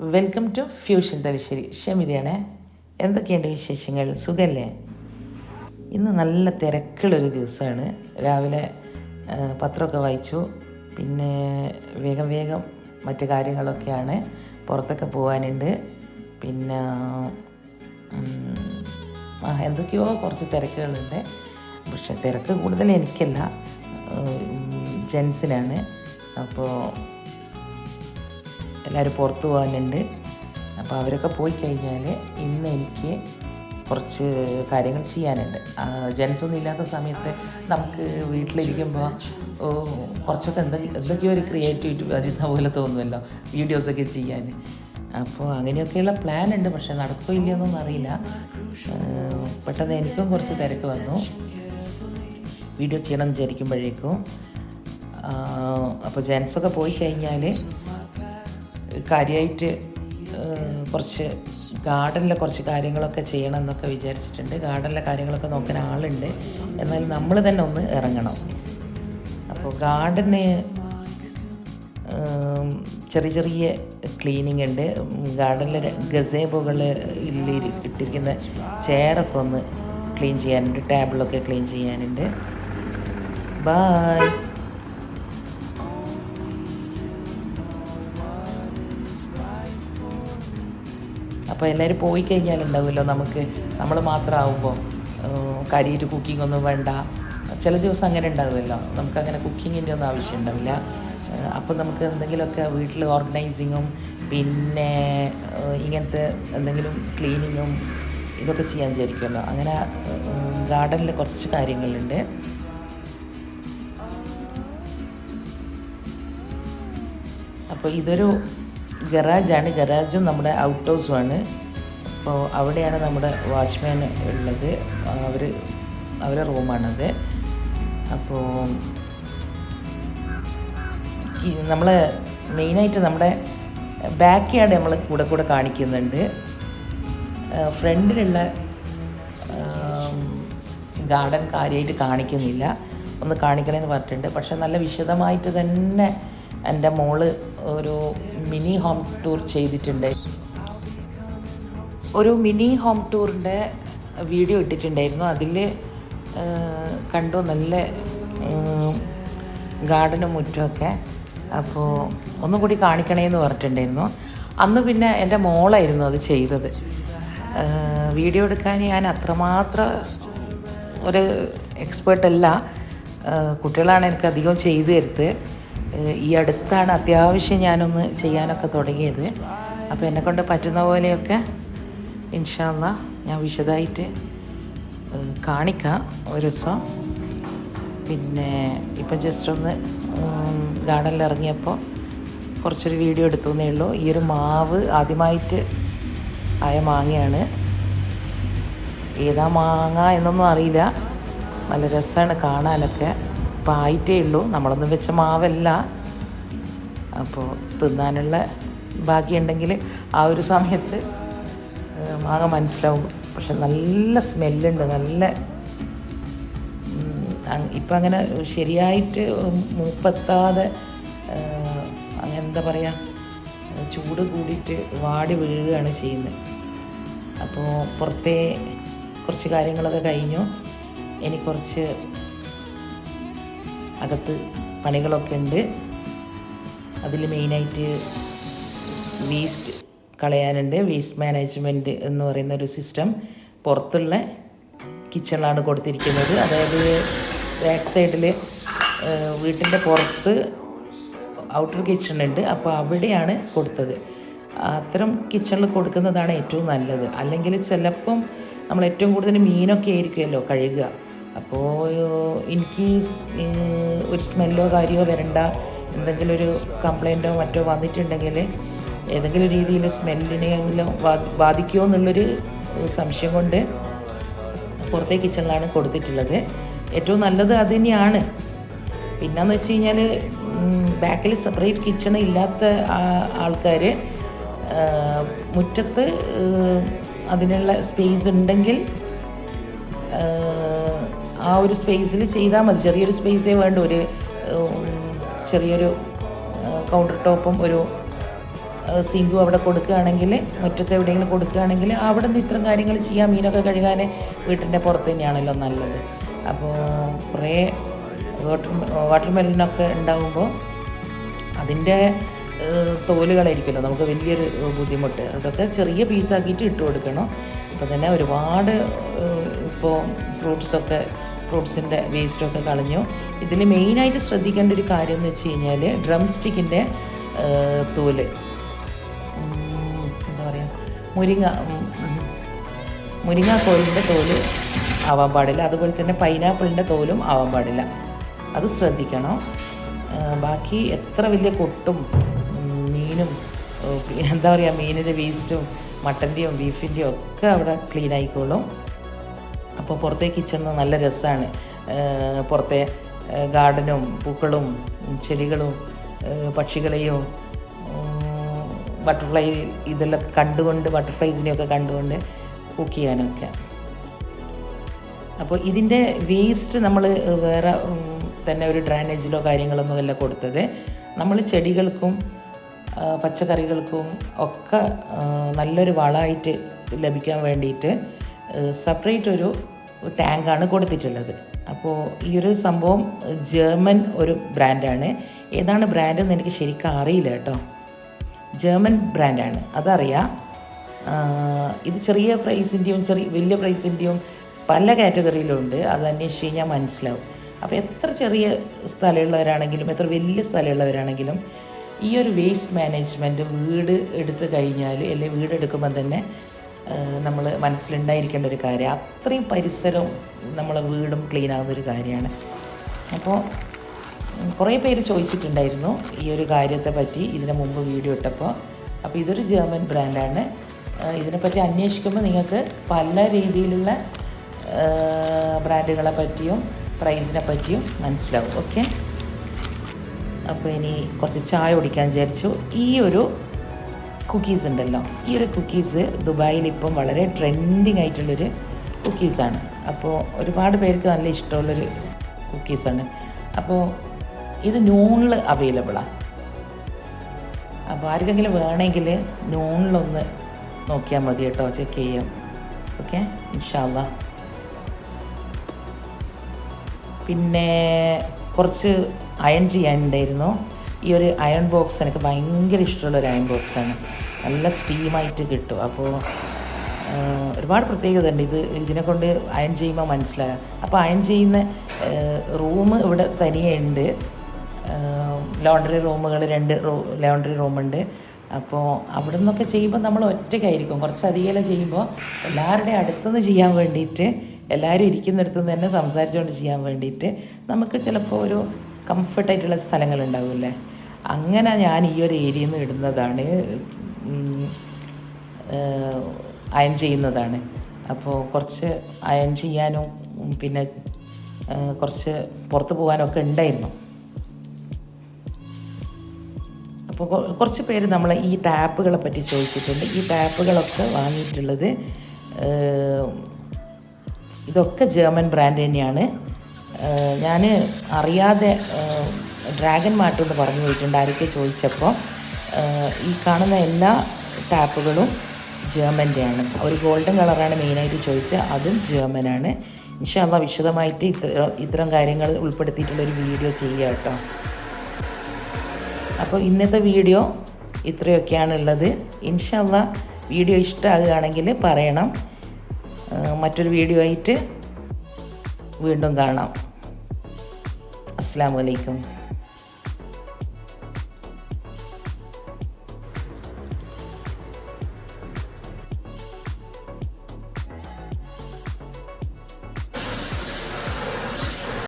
Welcome to fusion Thalassery. ഷമിതയാണ്. എന്തൊക്കെയുണ്ട് വിശേഷങ്ങൾ? സുഖല്ലേ? ഇന്ന് നല്ല തിരക്കുള്ളൊരു ദിവസമാണ്. രാവിലെ പത്രമൊക്കെ വായിച്ചു. പിന്നെ വേഗം മറ്റു കാര്യങ്ങളൊക്കെയാണ്. പുറത്തൊക്കെ പോകാനുണ്ട്. പിന്നെ എന്തൊക്കെയോ കുറച്ച് തിരക്കുകളുണ്ട്. പക്ഷെ തിരക്ക് കൂടുതൽ എനിക്കല്ല, ജെൻസിനാണ്. അപ്പോൾ എല്ലാവരും പുറത്ത് പോകാനുണ്ട്. അപ്പോൾ അവരൊക്കെ പോയി കഴിഞ്ഞാൽ ഇന്ന് എനിക്ക് കുറച്ച് കാര്യങ്ങൾ ചെയ്യാനുണ്ട്. ജെൻസൊന്നും ഇല്ലാത്ത സമയത്ത് നമുക്ക് വീട്ടിലിരിക്കുമ്പോൾ കുറച്ചൊക്കെ എന്തൊക്കെയോ ഒരു ക്രിയേറ്റിവിറ്റി വരുന്ന പോലെ തോന്നുമല്ലോ വീഡിയോസൊക്കെ ചെയ്യാൻ. അപ്പോൾ അങ്ങനെയൊക്കെയുള്ള പ്ലാൻ ഉണ്ട്. പക്ഷേ നടക്കോ ഇല്ലയെന്നൊന്നും അറിയില്ല. പെട്ടെന്ന് എനിക്കും കുറച്ച് തിരക്ക് വന്നു വീഡിയോ ചെയ്യണം വിചാരിക്കുമ്പോഴേക്കും. അപ്പോൾ ജെൻസൊക്കെ പോയി കഴിഞ്ഞാൽ കാര്യമായിട്ട് കുറച്ച് ഗാർഡനിലെ കുറച്ച് കാര്യങ്ങളൊക്കെ ചെയ്യണം എന്നൊക്കെ വിചാരിച്ചിട്ടുണ്ട്. ഗാർഡനിലെ കാര്യങ്ങളൊക്കെ നോക്കാൻ ആളുണ്ട്, എന്നാൽ നമ്മൾ തന്നെ ഒന്ന് ഇറങ്ങണം. അപ്പോൾ ഗാർഡന് ചെറിയ ക്ലീനിങ് ഉണ്ട്. ഗാർഡനിൽ ഗസേബുകളിൽ ഇട്ടിരിക്കുന്ന ചെയറൊക്കെ ഒന്ന് ക്ലീൻ ചെയ്യാനുണ്ട്. ടേബിളൊക്കെ ക്ലീൻ ചെയ്യാനുണ്ട്. ബായ്. അപ്പോൾ എല്ലാവരും പോയി കഴിഞ്ഞാലുണ്ടാവുമല്ലോ, നമ്മൾ മാത്രമാകുമ്പോൾ കരിയിട്ട് കുക്കിംഗ് ഒന്നും വേണ്ട. ചില ദിവസം അങ്ങനെ ഉണ്ടാകുമല്ലോ, നമുക്കങ്ങനെ കുക്കിങ്ങിൻ്റെ ഒന്നും ആവശ്യം ഉണ്ടാവില്ല. അപ്പോൾ നമുക്ക് എന്തെങ്കിലുമൊക്കെ വീട്ടിൽ ഓർഗനൈസിങ്ങും പിന്നെ ഇങ്ങനത്തെ എന്തെങ്കിലും ക്ലീനിങ്ങും ഇതൊക്കെ ചെയ്യാൻ വിചാരിക്കുമല്ലോ. അങ്ങനെ ഗാർഡനിൽ കുറച്ച് കാര്യങ്ങളുണ്ട്. അപ്പോൾ ഇതൊരു ഗറാജാണ്. ഗറാജും നമ്മുടെ ഔട്ട് ഹൗസുമാണ്. അപ്പോൾ അവിടെയാണ് നമ്മുടെ വാച്ച്മാൻ ഉള്ളത്. അവരുടെ റൂമാണത്. അപ്പോൾ നമ്മൾ മെയിനായിട്ട് നമ്മുടെ ബാക്ക് യാർഡ് നമ്മൾ കൂടെ കാണിക്കുന്നുണ്ട്. ഫ്രണ്ടിലുള്ള ഗാർഡൻ കാര്യമായിട്ട് കാണിക്കുന്നില്ല. ഒന്ന് കാണിക്കണമെന്ന് പറഞ്ഞിട്ടുണ്ട്. പക്ഷെ നല്ല വിശദമായിട്ട് തന്നെ എൻ്റെ മോള് ഒരു മിനി ഹോം ടൂർ ചെയ്തിട്ടുണ്ട്. ഒരു മിനി ഹോം ടൂറിൻ്റെ വീഡിയോ ഇട്ടിട്ടുണ്ടായിരുന്നു. അതിൽ കണ്ടു നല്ല ഗാർഡനും മുറ്റമൊക്കെ. അപ്പോൾ ഒന്നും കൂടി കാണിക്കണേന്ന് പറഞ്ഞിട്ടുണ്ടായിരുന്നു. അന്ന് പിന്നെ എൻ്റെ മോളായിരുന്നു അത് ചെയ്തത്. വീഡിയോ എടുക്കാൻ ഞാൻ അത്രമാത്രം ഒരു എക്സ്പേർട്ടല്ല. കുട്ടികളാണ് എനിക്ക് അധികം ചെയ്തു തരുന്നത്. ഈ അടുത്താണ് അത്യാവശ്യം ഞാനൊന്ന് ചെയ്യാനൊക്കെ തുടങ്ങിയത്. അപ്പോൾ എന്നെക്കൊണ്ട് പറ്റുന്ന പോലെയൊക്കെ ഇൻഷാ അല്ലാഹ് ഞാൻ വിശദമായിട്ട് കാണിക്കാം ഒരു ദിവസം. പിന്നെ ഇപ്പം ജസ്റ്റ് ഒന്ന് ഗാർഡനിൽ ഇറങ്ങിയപ്പോൾ കുറച്ചൊരു വീഡിയോ എടുത്തുവെന്നേ ഉള്ളൂ. ഈ ഒരു മാവ് ആദ്യമായിട്ട് ആയ മാങ്ങയാണ്. ഏതാ മാങ്ങ എന്നൊന്നും അറിയില്ല. നല്ല രസമാണ് കാണാനൊക്കെ. ഇപ്പോൾ ആയിട്ടേ ഉള്ളൂ. നമ്മളൊന്നും വെച്ച മാവല്ല. അപ്പോൾ തിന്നാനുള്ള ഭാഗ്യമുണ്ടെങ്കിൽ ആ ഒരു സമയത്ത് മാങ്ങ മനസ്സിലാവും. പക്ഷെ നല്ല സ്മെല്ലുണ്ട്. നല്ല ഇപ്പം അങ്ങനെ ശരിയായിട്ട് മൂപ്പെത്താതെ അങ്ങനെ എന്താ പറയുക, ചൂട് കൂടിയിട്ട് വാടി വീഴുകയാണ് ചെയ്യുന്നത്. അപ്പോൾ പുറത്തെ കുറച്ച് കാര്യങ്ങളൊക്കെ കഴിഞ്ഞു. ഇനി കുറച്ച് അകത്ത് പണികളൊക്കെ ഉണ്ട്. അതിൽ മെയിനായിട്ട് വേസ്റ്റ് കളയാനുണ്ട്. വേസ്റ്റ് മാനേജ്മെൻറ്റ് എന്ന് പറയുന്ന ഒരു സിസ്റ്റം പുറത്തുള്ള കിച്ചണിലാണ് കൊടുത്തിരിക്കുന്നത്. അതായത് ബാക്ക് സൈഡിൽ വീട്ടിൻ്റെ പുറത്ത് ഔട്ടർ കിച്ചൺ ഉണ്ട്. അപ്പോൾ അവിടെയാണ് കൊടുത്തത്. അത്തരം കിച്ചണിൽ കൊടുക്കുന്നതാണ് ഏറ്റവും നല്ലത്. അല്ലെങ്കിൽ ചിലപ്പം നമ്മൾ ഏറ്റവും കൂടുതൽ മീനൊക്കെ ആയിരിക്കുമല്ലോ കഴുകുക. അപ്പോൾ എനിക്ക് ഒരു സ്മെല്ലോ കാര്യമോ വരണ്ട, എന്തെങ്കിലും ഒരു കംപ്ലൈൻറ്റോ മറ്റോ വന്നിട്ടുണ്ടെങ്കിൽ ഏതെങ്കിലും രീതിയിൽ സ്മെല്ലിനെയെങ്കിലും ബാധിക്കുമോ എന്നുള്ളൊരു സംശയം കൊണ്ട് പുറത്തെ കിച്ചണിലാണ് കൊടുത്തിട്ടുള്ളത്. ഏറ്റവും നല്ലത് അത് തന്നെയാണ്. പിന്നെയെന്ന് വെച്ച് കഴിഞ്ഞാൽ ബാക്കിൽ സെപ്പറേറ്റ് കിച്ചൺ ഇല്ലാത്ത ആൾക്കാർ മുറ്റത്ത് അതിനുള്ള സ്പേസ് ഉണ്ടെങ്കിൽ ആ ഒരു സ്പേസിൽ ചെയ്താൽ മതി. ചെറിയൊരു സ്പേസേ വേണ്ട. ഒരു ചെറിയൊരു കൗണ്ടർ ടോപ്പും ഒരു സിങ്കും അവിടെ കൊടുക്കുകയാണെങ്കിൽ, മുറ്റത്ത് എവിടെയെങ്കിലും കൊടുക്കുകയാണെങ്കിൽ അവിടെ നിന്ന് ഇത്തരം കാര്യങ്ങൾ ചെയ്യാം. മീനൊക്കെ കഴുകാൻ വീട്ടിൻ്റെ പുറത്ത് തന്നെയാണല്ലോ നല്ലത്. അപ്പോൾ കുറേ വാട്ടർ മെലനൊക്കെ ഉണ്ടാകുമ്പോൾ അതിൻ്റെ തോലുകളായിരിക്കുമല്ലോ നമുക്ക് വലിയൊരു ബുദ്ധിമുട്ട്. അതൊക്കെ ചെറിയ പീസാക്കിയിട്ട് ഇട്ട് കൊടുക്കണം. അപ്പോൾ തന്നെ ഒരുപാട് ഇപ്പോൾ ഫ്രൂട്ട്സിൻ്റെ വേസ്റ്റൊക്കെ കളഞ്ഞു. ഇതിൽ മെയിനായിട്ട് ശ്രദ്ധിക്കേണ്ട ഒരു കാര്യം എന്ന് വെച്ച് കഴിഞ്ഞാൽ ഡ്രം സ്റ്റിക്കിൻ്റെ തോല്, എന്താ പറയുക, മുരിങ്ങാക്കോലിൻ്റെ തോല് ആവാൻ പാടില്ല. അതുപോലെ തന്നെ പൈനാപ്പിളിൻ്റെ തോലും ആവാൻ പാടില്ല. അത് ശ്രദ്ധിക്കണം. ബാക്കി എത്ര വലിയ കൊട്ടും മീനും എന്താ പറയുക, മീനിൻ്റെ വേസ്റ്റും മട്ടൻ്റെയും ബീഫിൻ്റെയും ഒക്കെ അവിടെ ക്ലീൻ ആയിക്കോളും. അപ്പോൾ പുറത്തെ കിച്ചണിൽ നല്ല രസമാണ്. പുറത്തെ ഗാർഡനും പൂക്കളും ചെടികളും പക്ഷികളെയും ബട്ടർഫ്ലൈ ഇതെല്ലാം കണ്ടുകൊണ്ട്, ബട്ടർഫ്ലൈസിനെയൊക്കെ കണ്ടുകൊണ്ട് കുക്ക് ചെയ്യാനൊക്കെ. അപ്പോൾ ഇതിൻ്റെ വേസ്റ്റ് നമ്മൾ വേറെ തന്നെ ഒരു ഡ്രൈനേജിലോ കാര്യങ്ങളൊന്നും അല്ല കൊടുത്തത്. നമ്മൾ ചെടികൾക്കും പച്ചക്കറികൾക്കും ഒക്കെ നല്ലൊരു വളമായിട്ട് ലഭിക്കാൻ വേണ്ടിയിട്ട് സെപ്പറേറ്റ് ഒരു ടാങ്കാണ് കൊടുത്തിട്ടുള്ളത്. അപ്പോൾ ഈ ഒരു സംഭവം ജർമ്മൻ ഒരു ബ്രാൻഡാണ്. ഏതാണ് ബ്രാൻഡെന്ന് എനിക്ക് ശരിക്കും അറിയില്ല കേട്ടോ. ജർമ്മൻ ബ്രാൻഡാണ്, അതറിയാം. ഇത് ചെറിയ പ്രൈസിൻ്റെയും വലിയ പ്രൈസിൻ്റെയും പല കാറ്റഗറിയിലുണ്ട്. അത് അന്വേഷിച്ച് കഴിഞ്ഞാൽ മനസ്സിലാവും. അപ്പോൾ എത്ര ചെറിയ സ്ഥലമുള്ളവരാണെങ്കിലും എത്ര വലിയ സ്ഥലമുള്ളവരാണെങ്കിലും ഈ ഒരു വേസ്റ്റ് മാനേജ്മെൻറ്റ് വീട് എടുത്തു കഴിഞ്ഞാൽ, അല്ലെങ്കിൽ വീട് എടുക്കുമ്പോൾ തന്നെ നമ്മൾ മനസ്സിലുണ്ടായിരിക്കേണ്ട ഒരു കാര്യം. അത്രയും പരിസരവും നമ്മളെ വീടും ക്ലീൻ ആകുന്നൊരു കാര്യമാണ്. അപ്പോൾ കുറേ പേര് ചോദിച്ചിട്ടുണ്ടായിരുന്നു ഈ ഒരു കാര്യത്തെ പറ്റി ഇതിന് മുമ്പ് വീഡിയോ ഇട്ടപ്പോൾ. അപ്പോൾ ഇതൊരു ജർമ്മൻ ബ്രാൻഡാണ്. ഇതിനെപ്പറ്റി അന്വേഷിക്കുമ്പോൾ നിങ്ങൾക്ക് പല രീതിയിലുള്ള ബ്രാൻഡുകളെ പറ്റിയും പ്രൈസിനെ പറ്റിയും മനസ്സിലാവും. ഓക്കെ, അപ്പോൾ ഇനി കുറച്ച് ചായ കുടിക്കാൻ വിചാരിച്ചു. ഈ ഒരു കുക്കീസ് ഉണ്ടല്ലോ, ഈ ഒരു കുക്കീസ് ദുബായിൽ ഇപ്പം വളരെ ട്രെൻഡിങ് ആയിട്ടുള്ളൊരു കുക്കീസാണ്. അപ്പോൾ ഒരുപാട് പേർക്ക് നല്ല ഇഷ്ടമുള്ളൊരു കുക്കീസാണ്. അപ്പോൾ ഇത് നൂണിൽ അവൈലബിളാണ്. അപ്പോൾ ആർക്കെങ്കിലും വേണമെങ്കിൽ നൂണിലൊന്ന് നോക്കിയാൽ മതി കേട്ടോ, ചെക്ക് ചെയ്യാം. ഓക്കെ, ഇൻഷാ അല്ലാഹ്. പിന്നെ കുറച്ച് അയൺ ചെയ്യാനുണ്ടായിരുന്നു. ഈ ഒരു അയൺ ബോക്സ് എനിക്ക് ഭയങ്കര ഇഷ്ടമുള്ളൊരു അയൺ ബോക്സാണ്. നല്ല സ്റ്റീമായിട്ട് കിട്ടും. അപ്പോൾ ഒരുപാട് പ്രത്യേകത ഉണ്ട് ഇതിനെ കൊണ്ട് അയൺ ചെയ്യുമ്പോൾ മനസ്സിലാകാം. അപ്പോൾ അയൺ ചെയ്യുന്ന റൂം ഇവിടെ തനിയെ ഉണ്ട്. ലോണ്ടറി റൂമുകൾ 2 ലോണ്ടറി റൂമുണ്ട്. അപ്പോൾ അവിടെ നിന്നൊക്കെ ചെയ്യുമ്പോൾ നമ്മൾ ഒറ്റയ്ക്കായിരിക്കും. കുറച്ചധികം ചെയ്യുമ്പോൾ എല്ലാവരുടെയും അടുത്തുനിന്ന് ചെയ്യാൻ വേണ്ടിയിട്ട്, എല്ലാവരും ഇരിക്കുന്നിടത്തു നിന്ന് തന്നെ സംസാരിച്ചുകൊണ്ട് ചെയ്യാൻ വേണ്ടിയിട്ട് നമുക്ക് ചിലപ്പോൾ ഒരു കംഫർട്ടായിട്ടുള്ള സ്ഥലങ്ങളുണ്ടാവില്ലേ, അങ്ങനെ ഞാൻ ഈ ഒരു ഏരിയയിൽ നിന്ന് ഇടുന്നതാണ്, അയൺ ചെയ്യുന്നതാണ്. അപ്പോൾ കുറച്ച് അയൺ ചെയ്യാനും പിന്നെ കുറച്ച് പുറത്ത് പോകാനൊക്കെ ഉണ്ടായിരുന്നു. അപ്പോൾ കുറച്ച് പേര് നമ്മളെ ഈ ടാപ്പുകളെ പറ്റി ചോദിച്ചിട്ടുണ്ട്. ഈ ടാപ്പുകളൊക്കെ വാങ്ങിയിട്ടുള്ളത് ഇതൊക്കെ ജർമ്മൻ ബ്രാൻഡ് തന്നെയാണ്. ഞാൻ അറിയാതെ ഡ്രാഗൺ മാർട്ട് എന്ന് പറഞ്ഞു പോയിട്ടുണ്ട് ആരൊക്കെ ചോദിച്ചപ്പോൾ. ഈ കാണുന്ന എല്ലാ ടാപ്പുകളും ജർമ്മൻ്റെയാണ്. ഒരു ഗോൾഡൻ കളറാണ് മെയിനായിട്ട് ചോദിച്ചത്, അതും ജർമ്മനാണ്. ഇൻഷാ അല്ലാഹ് വിശദമായിട്ട് ഇത്തരം കാര്യങ്ങൾ ഉൾപ്പെടുത്തിയിട്ടുള്ളൊരു വീഡിയോ ചെയ്യുക കേട്ടോ. അപ്പോൾ ഇന്നത്തെ വീഡിയോ ഇത്രയൊക്കെയാണ് ഉള്ളത്. ഇൻഷാ അല്ലാഹ് വീഡിയോ ഇഷ്ടമാകുകയാണെങ്കിൽ പറയണം. മറ്റൊരു വീഡിയോ ആയിട്ട് വീണ്ടും കാണാം. അസ്സലാമു അലൈക്കും.